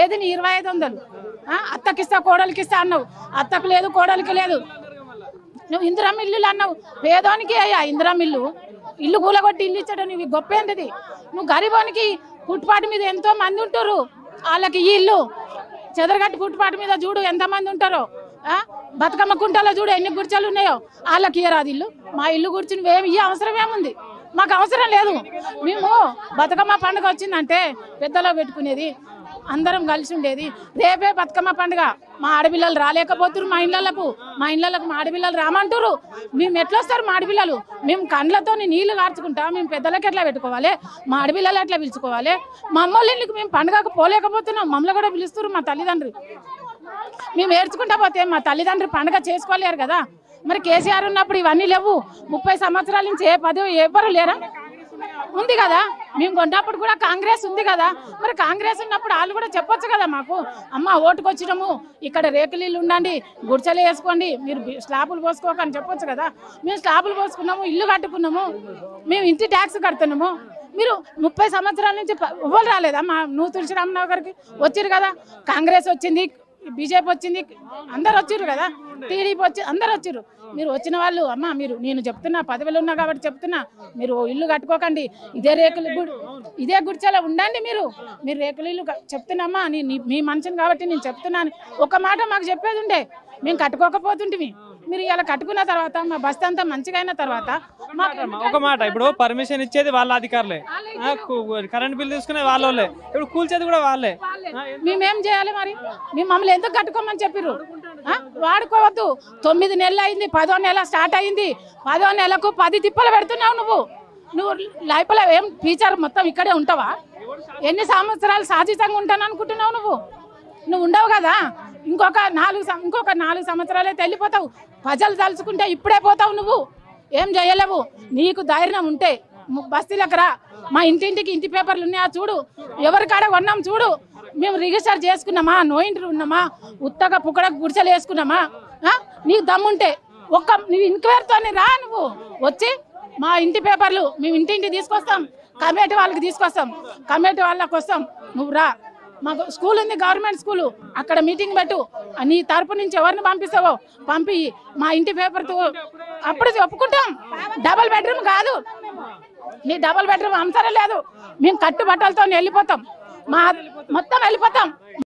ఏది నీ 2500 అత్తకిస్తా కోడలికిస్తా అన్నావు. అత్తకు లేదు కోడలికి లేదు. నువ్వు ఇందిరా మిల్లులు అన్నావు. పేదోనికి అయ్యా ఇందిరా మిల్లు ఇల్లు కూలగొట్టి ఇల్లు ఇచ్చడం నువ్వు గొప్ప ఏంటిది? నువ్వు గరీబోనికి పుట్టుపాటు మీద ఎంతో మంది ఉంటారు. వాళ్ళకి ఈ ఇల్లు చెదరగట్టు పుట్టుపాటు మీద చూడు ఎంతమంది ఉంటారో. బతుకమ్మ కుంటలో చూడు ఎన్ని గుడిచలు ఉన్నాయో. వాళ్ళకి ఇయ్యరాదు ఇల్లు. మా ఇల్లు గురించి నువ్వేమి ఇయ్య అవసరం ఏముంది? మాకు అవసరం లేదు. మేము బతుకమ్మ పండుగ వచ్చిందంటే పెద్దలో పెట్టుకునేది, అందరం కలిసి ఉండేది. రేపే బతుకమ్మ పండుగ. మా ఆడపిల్లలు రాలేకపోతున్నారు మా ఇళ్ళకు. మా ఆడపిల్లలు రామంటారు. మేము ఎట్లా వస్తారు మా ఆడపిల్లలు? మేము కండ్లతో నీళ్లు కార్చుకుంటా. మేము పెద్దలకి ఎట్లా పెట్టుకోవాలి? మా ఆడపిల్లలు ఎట్లా పిలుచుకోవాలి? మా అమ్మోళ్ళ ఇళ్ళకి మేము పండుగకు పోలేకపోతున్నాం. మమ్మల్ని కూడా పిలుస్తారు మా తల్లిదండ్రులు. మేము ఏడ్చుకుంటా పోతే మా తల్లిదండ్రులు పండుగ చేసుకోలేరు కదా. మరి కేసీఆర్ ఉన్నప్పుడు ఇవన్నీ లేవు. 30 సంవత్సరాల నుంచి ఏ పదవి ఎవరు లేరా? ఉంది కదా. మేము కొన్నప్పుడు కూడా కాంగ్రెస్ ఉంది కదా. మరి కాంగ్రెస్ ఉన్నప్పుడు వాళ్ళు కూడా చెప్పొచ్చు కదా మాకు, అమ్మ ఓటుకు వచ్చినాము, ఇక్కడ రేకులీళ్ళు ఉండండి, గుడిసెలు వేసుకోండి, మీరు స్లాపులు పోసుకోకని చెప్పొచ్చు కదా. మేము స్లాపులు పోసుకున్నాము, ఇల్లు కట్టుకున్నాము, మేము ఇంటి ట్యాక్స్ కడుతున్నాము. మీరు 30 సంవత్సరాల నుంచి ఎవరు రాలేదా? మా తులసి రామరావు గారికి వచ్చారు కదా. కాంగ్రెస్ వచ్చింది, బీజేపీ వచ్చింది, అందరు వచ్చారు కదా. టీడీపీ వచ్చి అందరు వచ్చారు. మీరు వచ్చిన వాళ్ళు అమ్మ మీరు నేను చెప్తున్నా, పదవిలో ఉన్నా కాబట్టి చెప్తున్నా, మీరు ఇల్లు కట్టుకోకండి, ఇదే గుడిచెల ఉండండి. మీరు రేకులు ఇల్లు చెప్తున్నామ్మా, మీ మనిషిని కాబట్టి నేను చెప్తున్నాను. ఒక మాట మాకు చెప్పేది ఉండే, మేము కట్టుకోకపోతుంటివి. మీరు ఇలా కట్టుకున్న తర్వాత మా బస్తా అంతా మంచిగా అయిన తర్వాత ఒక మాట, ఇప్పుడు పర్మిషన్ ఇచ్చేది వాళ్ళ అధికారులే, కరెంట్ బిల్ తీసుకునే వాళ్ళే, ఇప్పుడు కూల్చేది కూడా వాళ్ళే. మేమేం చేయాలి మరి? మేము మమ్మల్ని ఎందుకు కట్టుకోమని చెప్పిర్రు? వాడుకోవద్దు. 9 నెలలు అయింది, 10వ నెల స్టార్ట్ అయింది. 10వ నెలకు 10 తిప్పలు పెడుతున్నావు నువ్వు లైఫ్లో. ఏం టీచర్ మొత్తం ఇక్కడే ఉంటావా? ఎన్ని సంవత్సరాలు సాధితంగా ఉంటాను అనుకుంటున్నావు? నువ్వు ఉండవు కదా. ఇంకొక 4 సంవత్సరాలైతే వెళ్ళిపోతావు. ప్రజలు తలుచుకుంటే ఇప్పుడే పోతావు. నువ్వు ఏం చేయలేవు. నీకు ధైర్యం ఉంటే బస్తీలకు రా. మా ఇంటింటికి ఇంటి పేపర్లు ఉన్నాయా చూడు, ఎవరి కాడ కొన్నాం చూడు. మేము రిజిస్టర్ చేసుకున్నామా, నో ఎంట్రీ ఉన్నామా, ఉత్తగా పుక్కడ గుడిసెలు వేసుకున్నామా? నీకు దమ్ముంటే నువ్వు ఇంక్వైరీతో రా. నువ్వు వచ్చి మా ఇంటి పేపర్లు మేము ఇంటింటి తీసుకొస్తాం, కమిటీ వాళ్ళకి తీసుకొస్తాం, కమిటీ వాళ్ళకి వస్తాం. నువ్వు రా. మాకు స్కూల్ ఉంది, గవర్నమెంట్ స్కూలు, అక్కడ మీటింగ్ పెట్టు. నీ తరపు నుంచి ఎవరిని పంపిస్తావో పంపి మా ఇంటి పేపర్తో అప్పుడు ఒప్పుకుంటాం. డబుల్ బెడ్రూమ్ కాదు, నీ డబుల్ బెడ్రూమ్ అవసరం లేదు. మేము కట్టుబట్టలతో వెళ్ళిపోతాం, మొత్తం వెళ్ళిపోతాం.